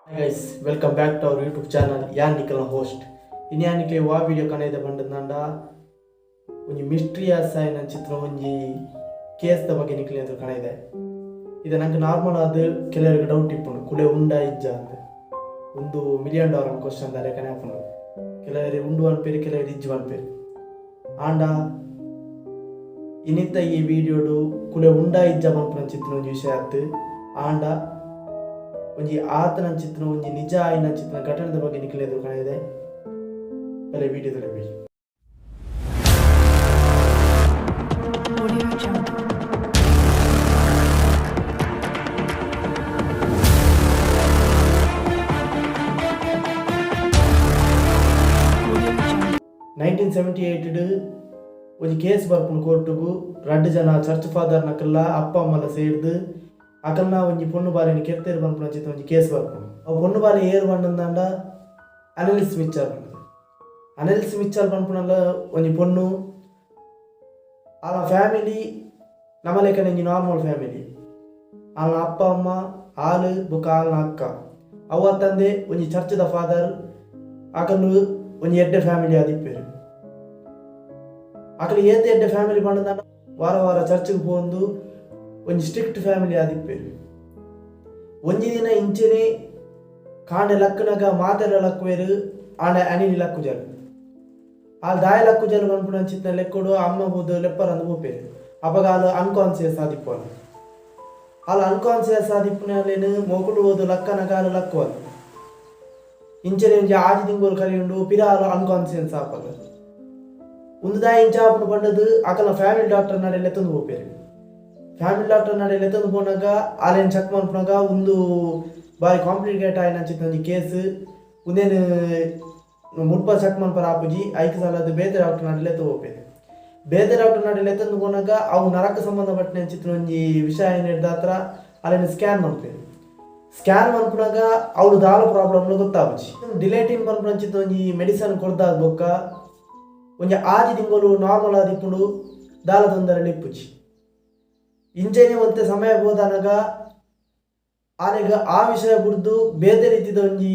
Hi guys, welcome back to our YouTube channel. Yan Nikala host. In Yan Nikla wa video kanayda bandanda onji mystery assign chitra onji case da ಬಗ್ಗೆ nikle ಅಂದ್ರು kanayda. ಇದು ನನಗೆ normal ಆದ ಕೆಲವರಿಗೆ doubt ಇಪ್ಪುಂಡು ಕುಲೆ ಉಂಡಾ ಇಜ್ಜ ಅಂತ ಒಂದು $1 million question ದಾರೆ ಕನೆ ಹಾಪುಂಡು ಕೆಲವರಿಗೆ ಉಂಡು ಅನ್ಪೇರಿ ಕೆಲವರಿಗೆ ಇಜ್ಜು ಅನ್ಪೇರಿ ಆಂಡ ಇನ್ನಿತ್ತ ಈ ವಿಡಿಯೋಡು ಕುಲೆ ಉಂಡಾ ಇಜ್ಜ ಮನ್ಪುನ ಚಿತ್ರ ಒಂಜಿ ವಿಷಯ ಆಯ್ತು ಆಂಡ ಒಂಜಿ ಆತನ ಚಿತ್ರ ಒಂಜಿ ನಿಜ ಆಯ್ನ ಚಿತ್ರ ಘಟನೆದ ಬಗ್ಗೆ ನಿಖಿಲೇದು ಕಾಣಿದೆ ಅಲ್ಲೇ ವಿಡಿಯೋದಲ್ಲಿ ಬಿಡಿ. ಒಂದು ಕೇಸ್ ಬರ್ಪುಂಡು ಕೋರ್ಟುಗು 2 ಜನ ಚರ್ಚ್ ಫಾದರ್ ನಕಲ್ಲ ಅಪ್ಪ ಅಮ್ಮಲ ಸೇರ್ದು ಅಕಲ್ನ ಒಂಜಿ ಪೊಣ್ಣು ಬಾಲೆನ ಕೆರ್ತೇರು ಬಂದ್ಪುನ ಚಿತ್ರ ಒಂಜಿ ಕೇಸ್ ಬರ್ಪುಂಡು ಅವು ಪೊಣ್ಣು ಬಾಲೆ ಏರು ಬಂದಂದಾಂಡ ಅನಾಲಿಸ್ ಮಿಚ್ಚರ್ ಬಂದ್ಪುನಲ್ಲ ಒಂಜಿ ಪೊಣ್ಣು ಆಳ ಫ್ಯಾಮಿಲಿ ನಮ್ಮ ಲೆಕ್ಕನ ಒಂಜಿ ನಾರ್ಮಲ್ ಫ್ಯಾಮಿಲಿ ಆಳ ಅಪ್ಪ ಅಮ್ಮ ಆಳು ಬೊಕ್ಕ ಆಳ್ನ ಅಕ್ಕ ಅವ್ವ ತಂದೆ ಒಂಜಿ ಚರ್ಚ್ದ ಫಾದರ್ ಆಕಲ್ಲು ಒಂಜಿ ಎಡ್ಡೆ ಫ್ಯಾಮಿಲಿ ಆದಿಪ್ಪೇರು ಅಕಲು ಎಡ್ಡೆ ಫ್ಯಾಮಿಲಿ ಬಂದಂದಾಂಡ ವಾರ ವಾರ ಚರ್ಚ್ಗೆ ಪೋಂದು ಒಂಜಿ ಸ್ಟ್ರಿಕ್ಟ್ ಫ್ಯಾಮಿಲಿ ಆದಿಪ್ಪೇರು ಒಂಜಿ ದಿನ ಇಂಚೆನೆ ಕಾಂಡೆ ಲಕ್ಕನಾಗ ಮಾತೆಲ್ಲ ಲಕ್ಕುವೇರು ಆಂಡ ಅನಿಲಿ ಲಕ್ಕು ಜಲ್ ಆಲ್ ದಾಯ ಲಕ್ಕು ಜಲ್ ಬಂದ್ಪುಣ ಚಿತ್ನ ಲೆಕ್ಕೊಡು ಅಮ್ಮ ಬೂದು ಲೆಪ್ಪರ್ ಅಂದು ಹೋಪೇರು ಅಪಗ ಆಲು ಅನ್ಕಾನ್ಸಿಯಸ್ ಆದಿಪ್ಪನು ಆಲ್ ಅನ್ಕಾನ್ಸಿಯಸ್ ಆದಿಪ್ಪನೇನು ಮೊಗುಡು ಓದು ಲಕ್ಕನಾಗ ಆಲು ಲಕ್ಕುವನು ಇಂಚೆನೆ ಒಂಜಿ ಆಜಿ ತಿಂಗೋಲು ಕಲಿಯುಂಡು ಪಿರ ಆಲು ಅನ್ಕಾನ್ಸಿಯಸ್ ಆಪಗ ಒಂದು ದಾಯ ಇಂಚ ಆಪುನು ಪಂಡದು ಅಕಲ್ನ ಫ್ಯಾಮಿಲಿ ಡಾಕ್ಟರ್ ನಡೆ ತಂದು ಹೋಪೇರು ಫ್ಯಾಮಿಲಿ ಡಾಕ್ಟರ್ ನಡೆ ಎತ್ತಂದು ಪೋನಾಗ ಆಲೇನು ಚೆಕ್ ಮಾಡ್ಪುನಾಗ ಒಂದು ಬಾರಿ ಕಾಂಪ್ಲಿಕೇಟ್ ಆಯ್ನ ಚಿತ್ತ ಒಂಜಿ ಕೇಸ್ ಒಂದೇನು ಮುಡ್ಪ ಚೆಕ್ ಮಾಡ್ಪಾರ ಆಪುಜಿ ಐದು ಸಲ ಅದು ಬೇತೆ ಡಾಕ್ಟರ್ ನಡೆ ಎತ್ತ ಹೋಗ್ಬೇಕು ಬೇತೆ ಡಾಕ್ಟರ್ ನಡೆ ಎತ್ತಂದು ಪೋನಾಗ ಅವು ನರಕ ಸಂಬಂಧಪಟ್ಟ ಚಿತ್ರ ಒಂಜಿ ವಿಷಯ ಏನು ಹಿಡ್ದ ಹತ್ರ ಅಲ್ಲೇನು ಸ್ಕ್ಯಾನ್ ಮಾಡ್ಪೇರು ಸ್ಕ್ಯಾನ್ ಮಾಡ್ಪುನಾಗ ಅವ್ಳು ದಾಲ ಪ್ರಾಬ್ಲಮ್ನ ಗೊತ್ತಾಪುಜಿ ಡಿಲೇಟಿನ್ ಬಂದ್ಪುನ ಚಿತ್ತ ಒಂಜಿ ಮೆಡಿಸನ್ ಕೊಡ್ದಾದ ಬೊಕ್ಕ ಒಂಜಿ ಆಜಿ ತಿಂಗಳು ನಾರ್ಮಲ್ ಆದಿಪ್ಪುಂಡು ದಾಲ ತೊಂದರೆ ಇಪ್ಪುಜಿ ಇಂಚೆನೆ ಒಂತೆ ಸಮಯ ಹೋದಾನಾಗ ಆನೆಗ ಆ ವಿಷಯ ಬಿಡ್ದು ಬೇರೆ ರೀತಿದ ಒಂಜಿ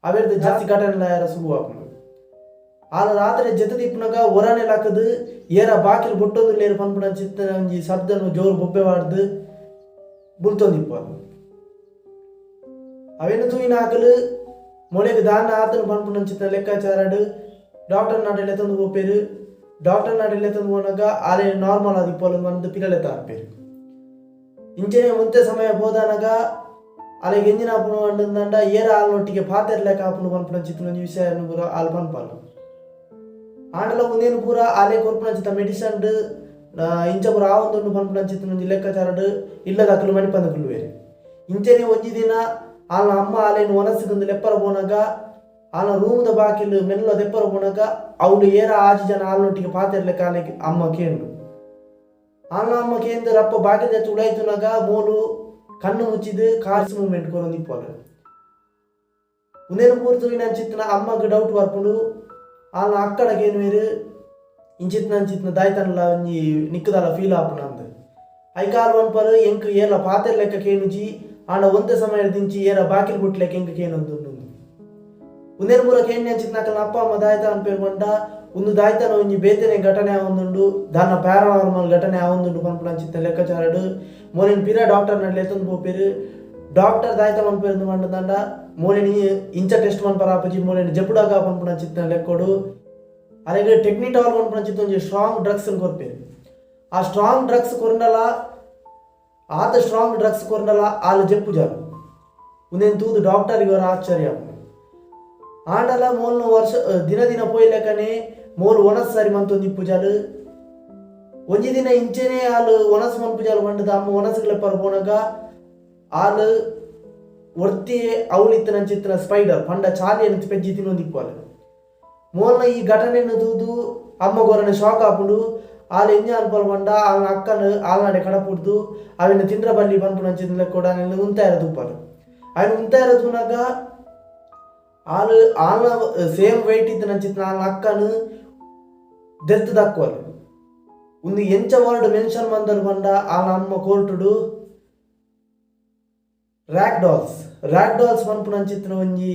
ಅವೆರ್ದು ಜಾಸ್ತಿ ಘಟನೆ ಯಾರ ಶುರು ಆಪುಂಡು ಆಲ ರಾತ್ರಿ ಜೊತೆ ತಿಪ್ಪುನಾಗ ಹೊರನೆ ಲಾಕದು ಏರ ಬಾಕಿಲು ಬೊಟ್ಟೊಂದು ಲೇರು ಪನ್ಪುನ ಚಿತ್ತ ಒಂಜಿ ಶಬ್ದನು ಜೋರು ಬೊಬ್ಬೆ ಬಾಡ್ದು ಬುಲ್ತೊಂದಿಪ್ಪ ಅವೇನು ತೂಯಿನ ಹಾಕಲು ಮೊಳೆಗೆ ದಾನ ಆತನು ಪನ್ಪುನ ಚಿತ್ತ ಲೆಕ್ಕಾಚಾರಡು ಡಾಕ್ಟರ್ ನಾಡೆಲ್ಲ ತಂದು ಹೋಗ್ಪೇರು ಡಾಕ್ಟರ್ ನಾಡೆಲ್ಲ ತಂದು ಹೋದಾಗ ಆಲೆ ನಾರ್ಮಲ್ ಆದಿಪ್ಪಲು ಬಂದು ಪಿರಲೆ ತಾರ್ಪೇರು ಇಂಚೆನೆ ಮುಂತೆ ಸಮಯ ಹೋದಾನಾಗ ಅಲೆಗೆ ಎಂಜಿನ ಆಪುನು ಅಂದಂಡ ಏರ ಆಲ್ನೊಟ್ಟಿಗೆ ಪಾತೆರ್ ಲೆಕ್ಕ ಆಪುನು ಪನ್ಪುನ ಚಿತ್ರ ಒಂಜಿ ವಿಷಯ ಪೂರ ಆಲ್ ಪನ್ಪಾಲು ಆಂಡಲ ಮುಂದೇನು ಪೂರ ಆಲೆ ಕೊರ್ಪುನ ಚಿತ್ತ ಮೆಡಿಸನ್ ಇಂಚ ಪೂರ ಆ ಒಂದೊಂದು ಪನ್ಪುನ ಚಿತ್ರ ಒಂಜಿ ಲೆಕ್ಕಾಚಾರಡು ಇಲ್ಲದ ಅಕ್ಕಲು ಮಣಿಪಂದಕಲು ಬೇರೆ ಇಂಚೆನೆ ಒಂಜಿ ದಿನ ಆಲ್ನ ಅಮ್ಮ ಆಲೆನು ಒನಸಿಗೊಂದು ಲೆಪ್ಪರ ಪೋನಾಗ ಆನ ರೂಮ್ದ ಬಾಕಿಲು ಮೆಲ್ಲ ದೆಪ್ಪರ ಪೋನಾಗ ಅವಳು ಏರ ಆಜಿ ಜನ ಆಲ್ನೊಟ್ಟಿಗೆ ಪಾತೆರ್ ಲೆಕ್ಕ ಆಲೆ ಅಮ್ಮ ಕೇಂಡು ಆನ ಅಮ್ಮ ಕೇಂದ್ರ ರಪ್ಪ ಬಾಕಿದ ಹೆಚ್ಚು ಉಳಾಯ್ತುನಾಗ ಮೋಲು ಕಣ್ಣು ಮುಚ್ಚಿದು ಕಾರ್ಸ್ ಮೂವ್ಮೆಂಟ್ ಕೊರೊಂದಿಪ್ಪಲು ಉಂದೇನು ಪೂರ್ತು ಚಿತ್ತನ ಅಮ್ಮಗೆ ಡೌಟ್ ಬರ್ಪುಂಡು ಆನ ಅಕ್ಕಡಗೇನು ಬೇರು ಇಂಚಿತ್ನ ದಾಯ್ತನಲ್ಲ ಒಂಜಿ ನಿಕ್ಕದಲ್ಲ ಫೀಲ್ ಆಪುನ ಅಂತ ಐಕಾಲು ಅನ್ಪಲು ಎಂಕ್ ಏಲ ಪಾತೆರ್ ಲೆಕ್ಕ ಕೇನುಜಿ ಆಂಡ ಒಂದೇ ಸಮಯ ದಿಂಚಿ ಏರ ಬಾಕಿಲು ಬುಟ್ ಲೆಕ್ಕ ಎಂಕ್ ಕೇನೊಂದು ಉಂದೇನು ಪೂರ ಕೇಣಿ ಅಂಚಿತ್ನ ಅಕ್ಕನ ಅಪ್ಪ ಅಮ್ಮ ದಾಯ್ತ ಅನ್ಪೇರು ಬಂಡ ಒಂದು ದಾಯ್ತನ ಒಂಜಿ ಬೇತೆನೆ ಘಟನೆ ಆವೊಂದುಂಡು ದಾನ ಪ್ಯಾರಾನಾರ್ಮಲ್ ಘಟನೆ ಆವೊಂದುಂಡು ಪನ್ಪುನ ಚಿತ್ತ ಲೆಕ್ಕಾಚಾರಡು ಮೋಲಿನ ಪಿರ ಡಾಕ್ಟರ್ ನಡ್ಲೆ ಎತ್ತೊಂದು ಪೋಪೇರು ಡಾಕ್ಟರ್ ದಾಯ್ತ ಮನ್ಪೇರು ಮಂಡದಂಡ ಮೋಲಿನಿ ಇಂಚ ಟೆಸ್ಟ್ ಮನ್ಪರ ಆಪುಜಿ ಮೋಲಿನ ಜಪುಡಾಗ ಪನ್ಪುನ ಚಿತ್ತ ಲೆಕ್ಕೊಡು ಅಲ್ಲಿಗೆ ಟೆಕ್ನಿಟಾಲ್ ಪನ್ಪುನ ಚಿತ್ತ ಒಂಜಿ ಸ್ಟ್ರಾಂಗ್ ಡ್ರಗ್ಸ್ ಕೊರ್ಪೇರು ಆ ಸ್ಟ್ರಾಂಗ್ ಡ್ರಗ್ಸ್ ಕೊರಂಡಲ ಆತ ಸ್ಟ್ರಾಂಗ್ ಡ್ರಗ್ಸ್ ಕೊರಂಡಲ ಆಲು ಜಪ್ಪು ಜಾರು ಒಂದೇನು ತೂದು ಡಾಕ್ಟರ್ಗೆ ಅವರ ಆಶ್ಚರ್ಯ ಆಂಡಲ ಮೋಲ್ನ ವರ್ಷ ದಿನ ಪೋಯ್ ಲೆಕ್ಕನೆ ಮೋಲು ಒಣಸ್ ಸರಿ ಮಂತೊಂದು ಪೂಜಾಲು ಒಂಜಿ ದಿನ ಇಂಚೆನೆ ಆಲು ಒಣಸ್ ಮನ್ಪುಜಾಲು ಬಂಡದ ಅಮ್ಮ ಒಣಸ್ಗಳೆಪ್ಪರು ಪೋನಾಗ ಆಲು ಒರ್ತಿ ಅವಳಿತ್ತನ ಚಿತ್ರ ಸ್ಪೈಡರ್ ಪಂಡ ಚಾಲಿಯನ್ನು ಪೆಜ್ಜಿ ತಿನ್ನೊಂದಿಪ್ಪಲು ಮೋಲ್ನ ಈ ಘಟನೆಯನ್ನು ತೂದು ಅಮ್ಮ ಗೊರನೆ ಶಾಕ್ ಆಪುಂಡು ಆಲು ಎಂಜ ಅನ್ಪಲು ಬಂಡ ಆಲ್ನ ಅಕ್ಕನು ಆಲ್ನಾಡೆ ಕಡಪುಡ್ದು ಅವಿನ ತಿಂದ್ರ ಬಲ್ಲಿ ಪನ್ಪುನ ಚಿತ್ರ ಕೂಡ ಉಂತಾಯಿರ ತುಪ್ಪಲು ಅವನು ಉಂತಾಯಿರ ತೂನಾಗ ಆಲು ಆಲ್ನ ಸೇಮ್ ವೆಯ್ಟ್ ಇತ್ತು ಚಿತ್ರ ಆಲ್ನ ಅಕ್ಕನು ಡೆತ್ ದಕ್ಕುವಲು ಒಂದು ಎಂಚ ವರ್ಡ್ ಮೆನ್ಷನ್ ಮಂದಲ್ ಬಂಡ ಆಲ್ನ ಅಮ್ಮ ಕೋರ್ಟುಡು ರ್ಯಾಕ್ ಡಾಲ್ಸ್ ಮನ್ಪುನಂಚಿತ್ತಿನ ಒಂಜಿ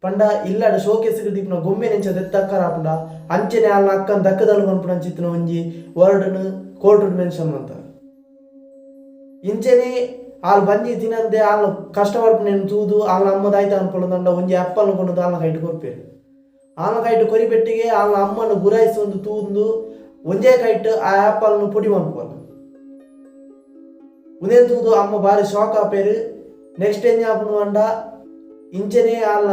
ಪಂಡ ಇಲ್ಲಡ ಶೋಕೇಸ್ಗೆ ದೀಪನ ಗೊಂಬೆ ನೆಂಚ ದೆತ್ತಕ್ಕರಾಪುಂಡ ಅಂಚನೆ ಆಲ್ನ ಅಕ್ಕನ ದಕ್ಕದಲು ಮನ್ಪುನಂಚಿತ್ತಿನ ಒಂಜಿ ವರ್ಡ್ನು ಕೋರ್ಟ್ ಮೆನ್ಷನ್ ಮಾಡ್ತಾರೆ. ಇಂಚನೆ ಆಲ್ ಬಂಜಿ ತಿನ್ನಂದೆ ಆಲ್ ಕಷ್ಟಪಡ್ಪುನೇನು ತೂದು ಆಲ್ನ ಅಮ್ಮದಾಯ್ತ ಅನ್ಕೊಳ್ಳೋದಂಡ ಒಂಜಿ ಅಪ್ಪನ್ನು ಕೊಂಡು ಆಲ್ನ ಕೈಟ್ ಕೊರ್ಪೇರು. ಆಲ್ನ ಕೈಟ್ ಕೊರಿಬೆಟ್ಟಿಗೆ ಆಲ್ನ ಅಮ್ಮನ್ನು ಗುರಾಯಿಸೊಂದು ತೂಂದು ಒಂಜೇ ಕೈಟ್ ಆ ಆ್ಯಪಲ್ನು ಪುಡಿ ಮನ್ಪೋರು. ಉದೇನ್ ತೂದು ಅಮ್ಮ ಬಾರಿ ಶಾಕ್ ಆಪೇರು. ನೆಕ್ಸ್ಟ್ ಏನ್ ಆಪುನು ಅಂಡ ಇಂಚನೆ ಆಲ್ನ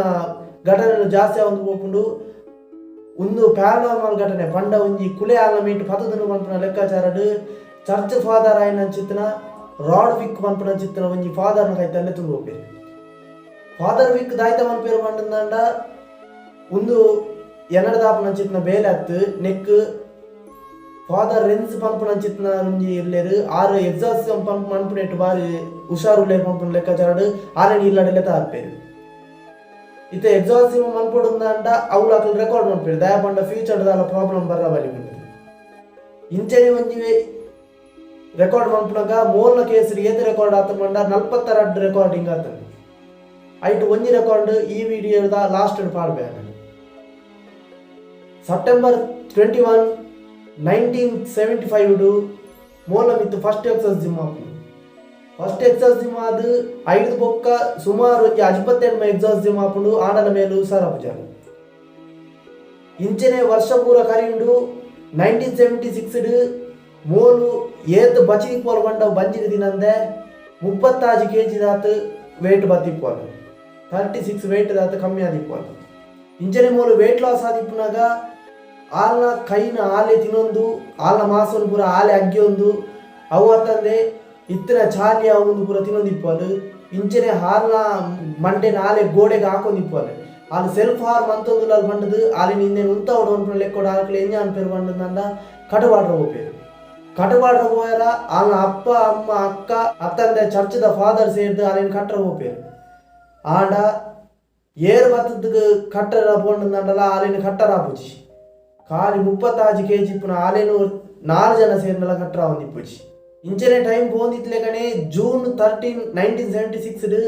ಘಟನೆ ಜಾಸ್ತಿ ಆವೊಂದು ಪೋಪುಂಡು ಒಂದು ಪ್ಯಾರಾನಾರ್ಮಲ್ ಘಟನೆ ಪಂಡ ಒಂಜಿ ಕುಲೆ ಆಲ್ನ ಮೀಟ್ ಪತದನು ಮನ್ಪುನ ಲೆಕ್ಕಾಚಾರಡ್ ಚರ್ಚ್ ಫಾದರ್ ಆಯ್ನ ಚಿತ್ತನ ರಾಡ್ ವಿಕ್ ಮನ್ಪುನ ಚಿತ್ತನ ಒಂಜಿ ಫಾದರ್ನ ಕೈತಲ್ಲೇ ತುಂಬ ಹೋಗ್ಬೇರು. ಫಾದರ್ ವಿಕ್ ದಾಯ್ತ ಮನ್ಪೇರು ಪಂಡಂದಾಂಡ ಒಂದು ಎನ್ನಡದಾಪುನ ಚಿತ್ತನ ಬೇಲೆ ಹತ್ತು ನೆಕ್ ಫಾದರ್ ರೆನ್ಸ್ ಪಂಪುನ ಚಿತ್ತನ ಒಂಜಿ ಇರ್ಲೇರು 6 ಎಕ್ಸಾಸಿಸಮ್ ಪಂಪ್ ಮನ್ಪುನೆಟ್ಟು ಬಾರಿ ಹುಷಾರುಲ್ಲೇರು ಪಂಪುನ ಲೆಕ್ಕಾಚಾರಡ್ ಆರೆನಿ ಇಲ್ಲಡೆಲ್ಲ ತಾರ್ಪೇರು. ಇತ್ತೆ ಎಕ್ಸಾಸಿಸಮ್ ಮನ್ಪೊಡುಂದಾಂಡ ಅವ್ಲಾಕಲ್ ರೆಕಾರ್ಡ್ ಮನ್ಪೇರು ದಯ ಪಂಡ ಫ್ಯೂಚರ್ ದಾಲ ಪ್ರಾಬ್ಲಮ್ ಬರ್ರ ಬಲಿ ಬಂದಿದೆ. ಇಂಚನೆ ಒಂಜಿ ರೆಕಾರ್ಡ್ ಮನ್ಪುನಾಗ ಮೋಲ್ನ ಕೇಸರಿ ಏತ್ ರೆಕಾರ್ಡ್ ಆತ ಮಂಡ 42 ರೆಕಾರ್ಡಿಂಗ್ ಆತ ಐಟ್ ಒಂಜಿ ರೆಕಾರ್ಡ್ ಈ ವಿಡಿಯೋದ ಲಾಸ್ಟ್ ಪಾಡ್ಬೇಕ. ಸೆಪ್ಟೆಂಬರ್ 21, 1975 ಮೋಲ ಮಿತ್ತು ಫಸ್ಟ್ ಎಕ್ಸರ್ಸೈಸ್ ಆಪುಂಡು. ಫಸ್ಟ್ ಎಕ್ಸರ್ಸೈಸ್ ಆದು 5 ಬೊಕ್ಕ ಸುಮಾರು ಒಂಜಿ 28 ಎಕ್ಸರ್ಸೈಸ್ ಆಪುಂಡು ಆಂಡಲ ಮೇಲು ಸರಪುಜಾರು. ಇಂಚನೆ ವರ್ಷ ಪೂರ ಕರಿಯುಂಡು 1976 ಮೋಲು ಏತ್ ಬಚಿದಿಪ್ಪೋಲು ಬಂಡ ಬಂಜಿನ ದಿನಂದೆ 36 kg ದಾತ ವೇಟ್ ಬತ್ತಿಪ್ಪೋಲು 36 ವೇಟ್ ದಾತ ಕಮ್ಮಿ ಆದಿಪ್ಪೋಲು. ಇಂಚನೆ ಮೋಲು ವೇಟ್ ಲಾಸ್ ಆದಿಪ್ಪುನಾಗ ಆಲ್ನ ಕೈನ ಆಲೆ ತಿನ್ನೊಂದು ಆಲ್ನ ಮಾಸೊಂದು ಪೂರ ಆಲೆ ಅಗ್ಗಿಯೊಂದು ಅವು ಅತ್ತಂದೆ ಇತ್ತಿನ ಚಾಲಿ ಅವೊಂದು ಪೂರ ತಿನ್ನೊಂದಿಪ್ಪೋಲು. ಇಂಚನೆ ಹಾಲ್ನ ಮಂಟೆನ ಆಲೆ ಗೋಡೆಗೆ ಹಾಕೊಂದಿಪ್ಪೋಲು. ಆಲ್ ಸೆಲ್ಫ್ ಹಾರ್ಮ್ ಅಂತೊಂದು ಅಲ್ಲಿ ಬಂಡದು ಆಲಿನ ಇನ್ನೇನು ಉಂತ ಹೊಡೋನ್ಪುನ ಲೆಕ್ಕೋಡು ಆಕಲೆ ಎಂಜ ಅನ್ಪೇರು ಬಂಡದಂಡ ಕಟಬಾಡ್ರ ಹೋಗ್ಬೇರು. ಕಟಬಾಡ್ರ ಹೋಯರ ಆಲ್ನ ಅಪ್ಪ ಅಮ್ಮ ಅಕ್ಕ ಅತ್ತಂದೆ ಚರ್ಚ್ದ ಫಾದರ್ ಸೇರಿದು ಆಲಿನ ಕಟ್ರ ಹೋಗ್ಬೇರು. ಆಂಡ ಏರು ಬತ್ತದ ಕಟ್ಟರ ಪೋಂಡಂದಲ್ಲ ಆಲಿನ ಕಟ್ಟರ ಆಪುಜಿ ಕಾಲಿ 36 kg ಇಪ್ಪುನ ಆಲೇನು 4 ಜನ ಸೇರಿನಲ್ಲ ಕಟ್ರ ಒಂದಿಪ್ಪುಜಿ. ಇಂಚನೆ ಟೈಮ್ ಪೋಂದಿತ್ಲೆ ಕಣೆ ಜೂನ್ 13, 1976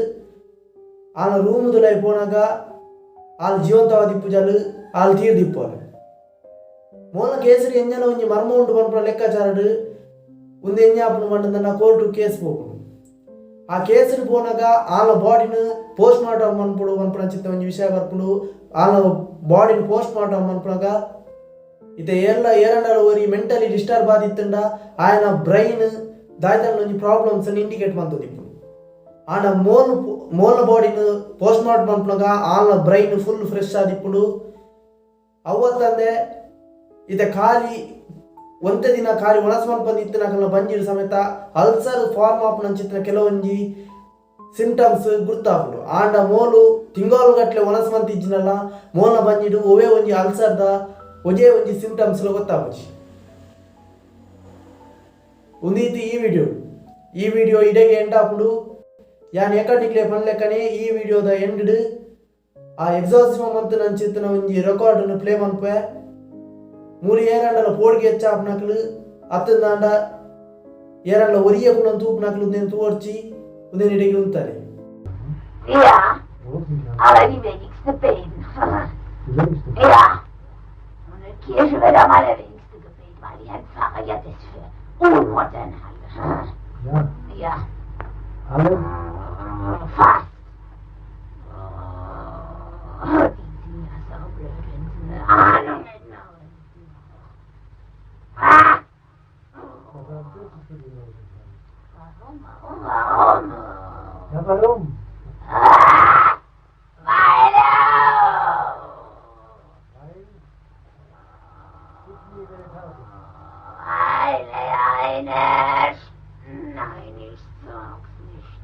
ಆನ ರೂಮುದುಲೈ ಪೋನಾಗ ಆಲ್ ಜೀವಂತವಾದಿಪ್ಪುಜಲು ಆಲ್ ತೀರ್ದಿಪ್ಪೋರು. ಮೋನ ಕೇಸರಿ ಎಂಜನ ಒಂಜಿ ಮರ್ಮ ಉಂಟು ಪನ್ಪುನ ಲೆಕ್ಕಾಚಾರಡ್ ಒಂದು ಎಂಜಾಪುನ ಮಂಡದನ್ನ ಕೋರ್ಟು ಕೇಸ್ ಪೋಪುನು. ಆ ಕೇಸರಿ ಪೋನಾಗ ಆಲ್ನ ಬಾಡಿನ ಪೋಸ್ಟ್ ಮಾರ್ಟಮ್ ಮನ್ಪುಡು ಮನ್ಪುನ ಚಿತ್ತ ಒಂಜಿ ವಿಷಯ ಬರ್ಪುಂಡು. ಆಲ್ನ ಬಾಡಿನ ಪೋಸ್ಟ್ ಮಾರ್ಟಮ್ ಮನ್ಪುನಾಗ ಇತ್ತೆ ಎಲ್ಲ ಏರಂಡಲ ಓರಿ ಮೆಂಟಲಿ ಡಿಸ್ಟರ್ಬ್ ಆದಿತ್ತಂಡ ಆಯನ ಬ್ರೈನ್ ದಾಯ್ತನ ಒಂಜಿ ಪ್ರಾಬ್ಲಮ್ಸ್ ಇಂಡಿಕೇಟ್ ಮಂತದಿಪ್ಪುನು. ಆಂಡ ಮೋಲ್ನ ಬಾಡಿನ ಪೋಸ್ಟ್ ಮಾರ್ಟಮ್ ಮನ್ಪುನಾಗ ಆಲ್ನ ಬ್ರೈನ್ ಫುಲ್ ಫ್ರೆಶ್ ಆದಿಪ್ಪುಂಡು. ಅವತ್ತಂದೆ ಇತ್ತೆ ಖಾಲಿ ಒಂತೆ ದಿನ ಖಾಲಿ ಒಣಸ್ ಮನ್ಪಂದಿತ್ತಿನ ಬಂಜಿರು ಸಮೇತ ಅಲ್ಸರ್ ಫಾರ್ಮ್ ಆಪುನಂಚಿತ್ತಿನ ಕೆಲವೊಂಜಿ ಸಿಂಟಮ್ಸ್ ಗುರ್ತಾಪುಂಡು. ಆಂಡ ಮೋಲು ತಿಂಗಳು ಗಟ್ಲೆ ಒಣಸ್ ಮಂತಿಜ್ಜಿನಲ್ಲ ಮೋಲ್ನ ಬಂಜಿಡು ಒವೇ ಒಂಜಿ ಅಲ್ಸರ್ದ ಒಜೇ ಒಂಜಿ ಸಿಂಟಮ್ಸ್ ಗೊತ್ತಾಪುಜಿ. ಉಂದೀತಿ ಈ ವಿಡಿಯೋ ಇಡೆಗೆ ಎಂಡ್ ಆಪುಂಡು. ಯಾನ್ ಎಕಡಿಕ್ಲೆ ಪನ್ಲೆಕ್ಕನೆ ಈ ವಿಡಿಯೋದ ಎಂಡ್ ಆ ಎಕ್ಸಾಸಿಸಮ್ ಅಂತ ನಂಚಿತ್ತಿನ ಒಂಜಿ ರೆಕಾರ್ಡ್ ಪ್ಲೇ ಮನ್ಪೆ ಮೂರು ಏರಂಡಲ ಪೋಡ್ಗೆ ಹೆಚ್ಚಾಪುನಕ್ಲು ಅತ್ತಂದಾಂಡ ಏರಂಡ ಒರಿಯ ಕೂಡ ತೂಪುನಕ್ಲು ಉಂದೇನು ತೂವರ್ಚಿ ಉಂದೇನು ಇಡೆಗೆ ಉಂತಾರೆ. Ja, aber die wenigste beten. Ja, und in der Kirche wird am allerwenigsten gebetet, weil die Herrn Pfarrer ja das für unmodern halten. Ja. Ja. Alle? Fast. Die sind ja so blöd, wenn sie eine Ahnung hätten. Warum? Ja, warum? Weil eine... Nein, ich sag's nicht.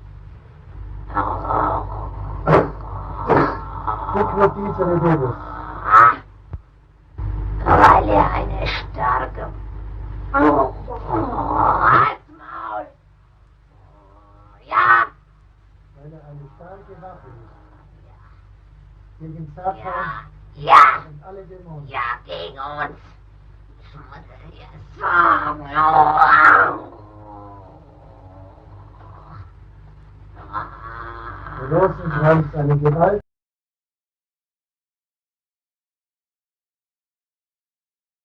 Weil eine starke... Halsmaul! Ja! Weil eine starke Waffe ist. Ja. Gegen Satan Ja! und alle Dämonen. Ja, gegen uns. Ich muss es dir sagen. Rosenkrantz eine Gewalt.